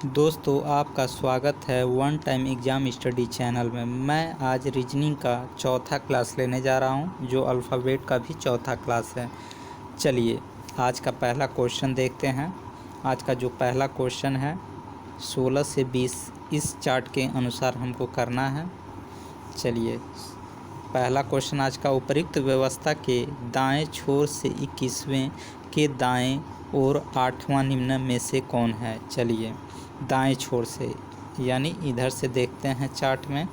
दोस्तों आपका स्वागत है one time exam study channel में। मैं आज रीजनिंग का चौथा क्लास लेने जा रहा हूं, जो अल्फ़ाबेट का भी चौथा क्लास है। चलिए आज का पहला क्वेश्चन देखते हैं। आज का जो पहला क्वेश्चन है 16 से 20 इस चार्ट के अनुसार हमको करना है। चलिए पहला क्वेश्चन आज का, उपयुक्त व्यवस्था के दाएं छोर से 21वें के दाएं और 8वां निम्न में से कौन है। चलिए दाएं छोर से यानी इधर से देखते हैं चार्ट में,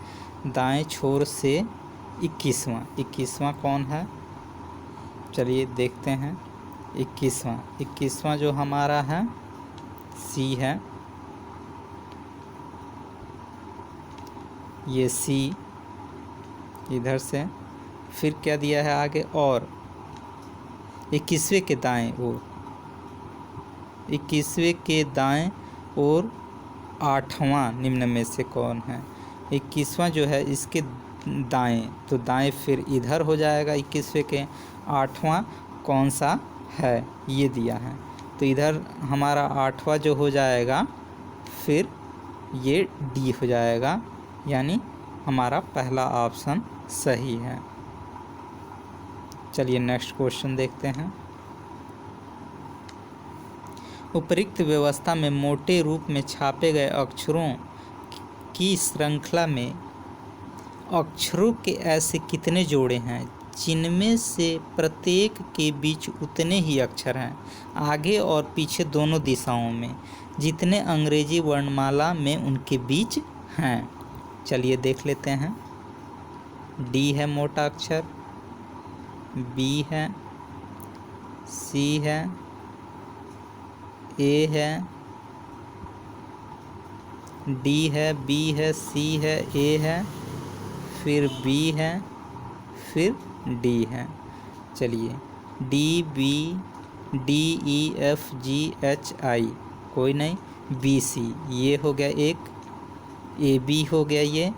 दाएं छोर से 21वां कौन है। चलिए देखते हैं 21वां जो हमारा है सी है, ये सी इधर से। फिर क्या दिया है आगे, और 21वें के दाएं और 21वें के दाएं और 8वां निम्न में से कौन है। 21वां जो है इसके दाएं, तो दाएं फिर इधर हो जाएगा 21वें के। 8वां कौन सा है ये दिया है, तो इधर हमारा 8वां जो हो जाएगा फिर ये डी हो जाएगा, यानी हमारा पहला ऑप्शन सही है। चलिए नेक्स्ट क्वेश्चन देखते हैं। उपयुक्त व्यवस्था में मोटे रूप में छापे गए अक्षरों की श्रृंखला में अक्षरों के ऐसे कितने जोड़े हैं जिनमें से प्रत्येक के बीच उतने ही अक्षर हैं, आगे और पीछे दोनों दिशाओं में, जितने अंग्रेजी वर्णमाला में उनके बीच हैं। चलिए देख लेते हैं। डी है मोटा अक्षर, बी है, सी है, ए है, डी है, बी है, सी है, ए है, फिर बी है, फिर डी है। चलिए D B D E F G H I कोई नहीं, बी सी ये हो गया एक, ए बी हो गया ये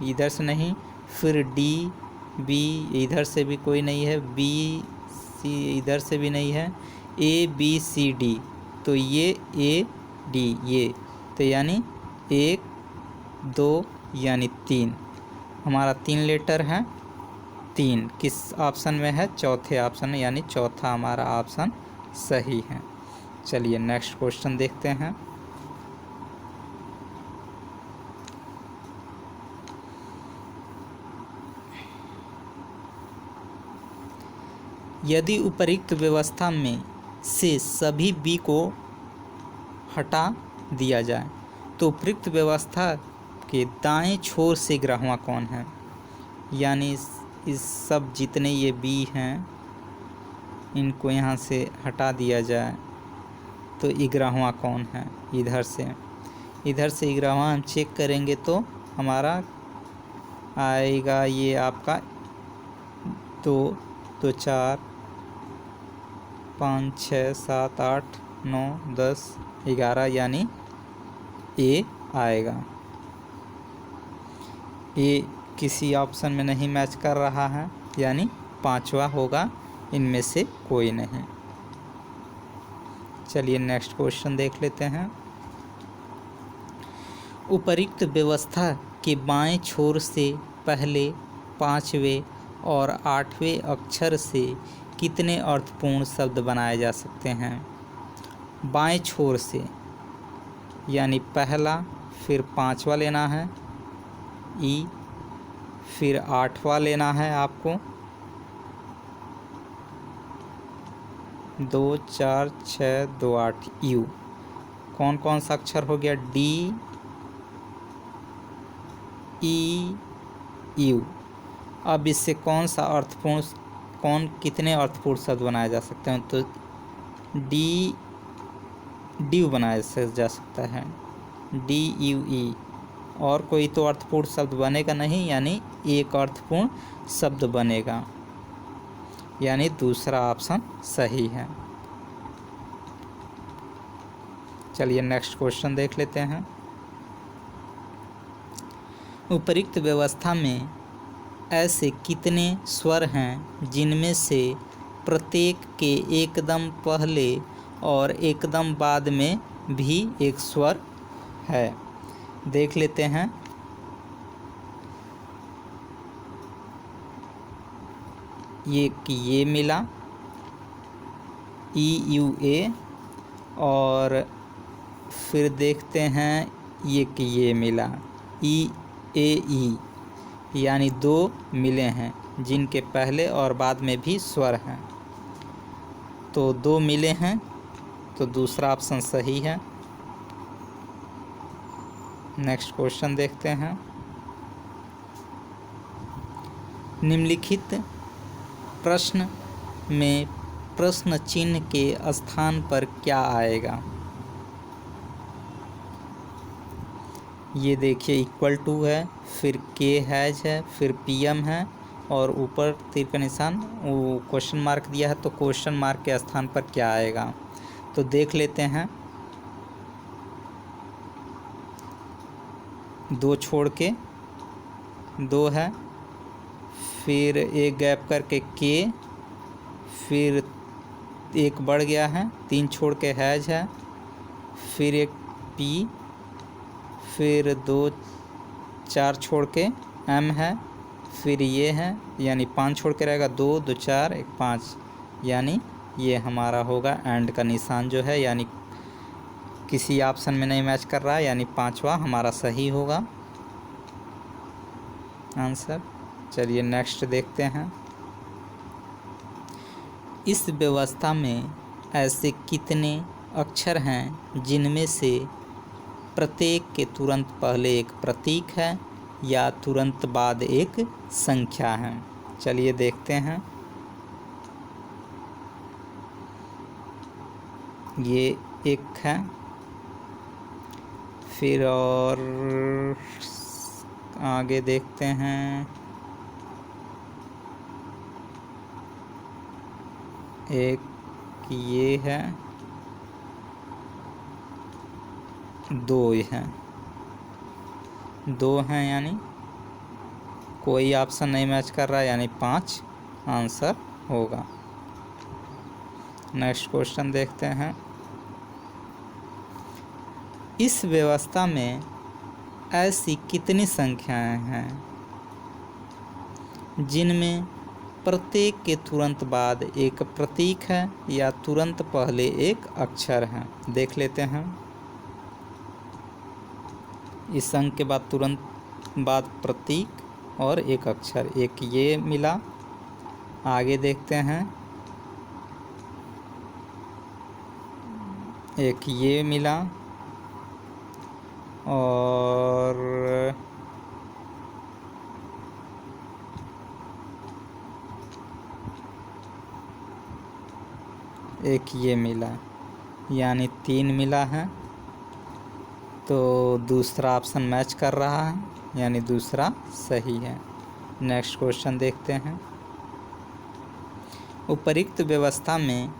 इधर से नहीं, फिर डी बी इधर से भी कोई नहीं है, बी सी इधर से भी नहीं है, ए बी सी डी तो ये ए डी ये, तो यानी 1 2 यानी 3, हमारा 3 लेटर है। 3 किस ऑप्शन में है, चौथे ऑप्शन में, यानी चौथा हमारा ऑप्शन सही है। चलिए नेक्स्ट क्वेश्चन देखते हैं। यदि उपर्युक्त व्यवस्था में से सभी बी को हटा दिया जाए तो उपर्युक्त व्यवस्था के दाएं छोर से 11वां कौन है। यानी इस सब जितने ये बी हैं इनको यहाँ से हटा दिया जाए तो 11वां कौन है। इधर से 11वां हम चेक करेंगे तो हमारा आएगा ये आपका 2 तो 4 5 6 7 8 9 10 11 यानी ए आएगा। ए किसी ऑप्शन में नहीं मैच कर रहा है, यानी 5वां होगा, इनमें से कोई नहीं। चलिए नेक्स्ट क्वेश्चन देख लेते हैं। उपर्युक्त व्यवस्था के बाएं छोर से पहले 5वें और 8वें अक्षर से कितने अर्थपूर्ण शब्द बनाए जा सकते हैं। बाएं छोर से यानी पहला, फिर 5वां लेना है ई, फिर 8वां लेना है आपको 2 4 6 2 8 यू। कौन कौन सा अक्षर हो गया, डी ई यू। अब इससे कितने अर्थपूर्ण शब्द बनाए जा सकते हैं, तो डी ड्यू बनाया जा सकता है, डी यू ई। और कोई तो अर्थपूर्ण शब्द बनेगा नहीं, यानी एक अर्थपूर्ण शब्द बनेगा, यानी दूसरा ऑप्शन सही है। चलिए नेक्स्ट क्वेश्चन देख लेते हैं। उपर्युक्त व्यवस्था में ऐसे कितने स्वर हैं जिनमें से प्रत्येक के एकदम पहले और एकदम बाद में भी एक स्वर है। देख लेते हैं। ये मिला ई यू ए, और फिर देखते हैं ये मिला ई ए ई, यानी दो मिले हैं जिनके पहले और बाद में भी स्वर हैं। तो दो मिले हैं, तो दूसरा ऑप्शन सही है। नेक्स्ट क्वेश्चन देखते हैं। निम्नलिखित प्रश्न में प्रश्न चिन्ह के स्थान पर क्या आएगा? ये देखिए इक्वल टू है, फिर के हैज है, फिर पीएम है, और ऊपर तीर का निशान वो क्वेश्चन मार्क दिया है। तो क्वेश्चन मार्क के स्थान पर क्या आएगा? तो देख लेते हैं। दो छोड़ के दो है, फिर एक गैप करके के, फिर एक बढ़ गया है, तीन छोड़ के हैज है, फिर एक पी, फिर दो चार छोड़ के एम है, फिर ये है, यानी पाँच छोड़ के रहेगा दो, दो चार, एक पाँच, यानी ये हमारा होगा एंड का निशान जो है, यानी किसी ऑप्शन में नहीं मैच कर रहा है, यानी पांचवा हमारा सही होगा आंसर। चलिए नेक्स्ट देखते हैं। इस व्यवस्था में ऐसे कितने अक्षर हैं जिनमें से प्रत्येक के तुरंत पहले एक प्रतीक है या तुरंत बाद एक संख्या है? चलिए देखते हैं। ये एक है, फिर और आगे देखते हैं। एक ये है, दो हैं, दो हैं, यानी कोई ऑप्शन नहीं मैच कर रहा है, यानी पाँच आंसर होगा। नेक्स्ट क्वेश्चन देखते हैं। इस व्यवस्था में ऐसी कितनी संख्याएं हैं जिनमें प्रत्येक के तुरंत बाद एक प्रतीक है या तुरंत पहले एक अक्षर है? देख लेते हैं। इस अंक के बाद तुरंत बाद प्रतीक और एक अक्षर, एक ये मिला। आगे देखते हैं। एक ये मिला, और एक ये मिला, यानी तीन मिला है। तो दूसरा ऑप्शन मैच कर रहा है, यानी दूसरा सही है। नेक्स्ट क्वेश्चन देखते हैं। उपर्युक्त व्यवस्था में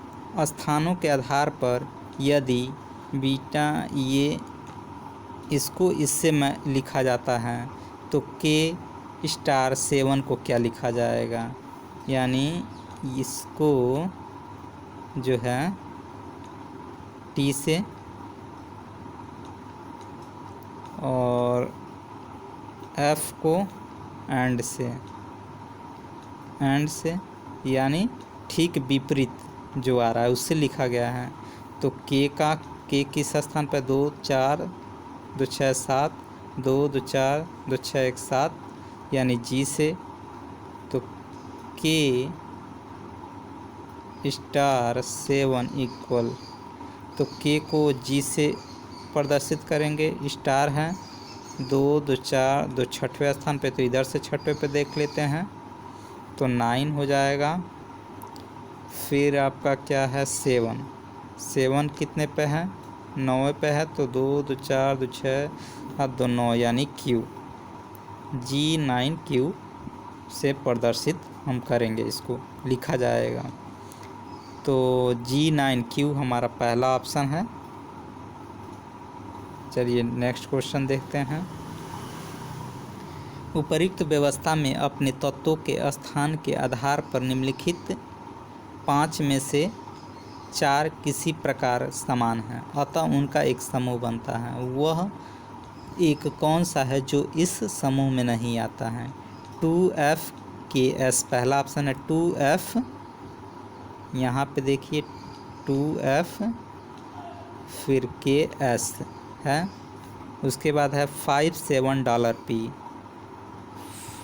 स्थानों के आधार पर यदि बीटा ये इसको इससे लिखा जाता है तो के स्टार 7 को क्या लिखा जाएगा? यानी इसको जो है टी से और एफ को एंड से, यानी ठीक विपरीत जो आ रहा है उससे लिखा गया है। तो के किस स्थान पर? 2 4 2 6 7, 2 2 4 2 6 1 7, यानी जी से। तो के स्टार 7 इक्वल, तो के को जी से प्रदर्शित करेंगे। स्टार है 2 2 4 2 छठवें स्थान पे, तो इधर से छठवें पे देख लेते हैं, तो 9 हो जाएगा। फिर आपका क्या है? 7 कितने पे है? 9 पे है, तो 2 2 4 2 6 7 2 9, यानी क्यू, G9 क्यू से प्रदर्शित हम करेंगे, इसको लिखा जाएगा। तो G9 क्यू हमारा पहला ऑप्शन है। चलिए नेक्स्ट क्वेश्चन देखते हैं। उपर्युक्त व्यवस्था में अपने तत्वों के स्थान के आधार पर निम्नलिखित 5 में से 4 किसी प्रकार समान हैं, अतः उनका एक समूह बनता है। वह एक कौन सा है जो इस समूह में नहीं आता है? 2F KS पहला ऑप्शन है 2F, यहाँ पे देखिए 2F फिर KS है। उसके बाद है $57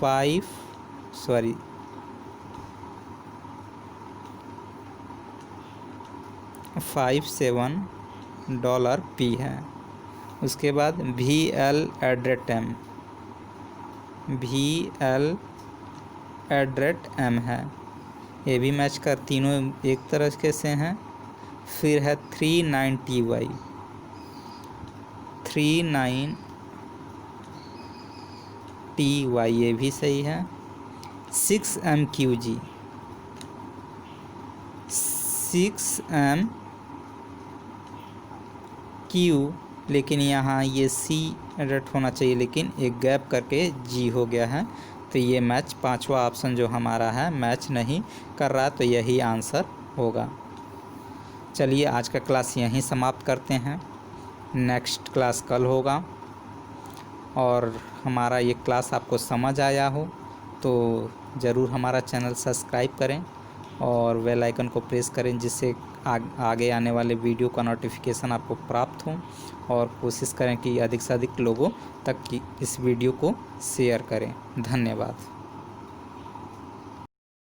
$57 है। उसके बाद VL एड्रेट M है, ये भी मैच कर, तीनों एक तरह से हैं। फिर है 39TY, ये भी सही है। 6MQG, लेकिन यहाँ ये C एडेट होना चाहिए, लेकिन एक गैप करके G हो गया है, तो ये मैच पांचवा ऑप्शन जो हमारा है मैच नहीं कर रहा, तो यही आंसर होगा। चलिए आज का क्लास यहीं समाप्त करते हैं, नेक्स्ट क्लास कल होगा। और हमारा ये क्लास आपको समझ आया हो तो ज़रूर हमारा चैनल सब्सक्राइब करें और बेल आइकन को प्रेस करें, जिससे आगे आने वाले वीडियो का नोटिफिकेशन आपको प्राप्त हो। और कोशिश करें कि अधिक से अधिक लोगों तक की इस वीडियो को शेयर करें। धन्यवाद।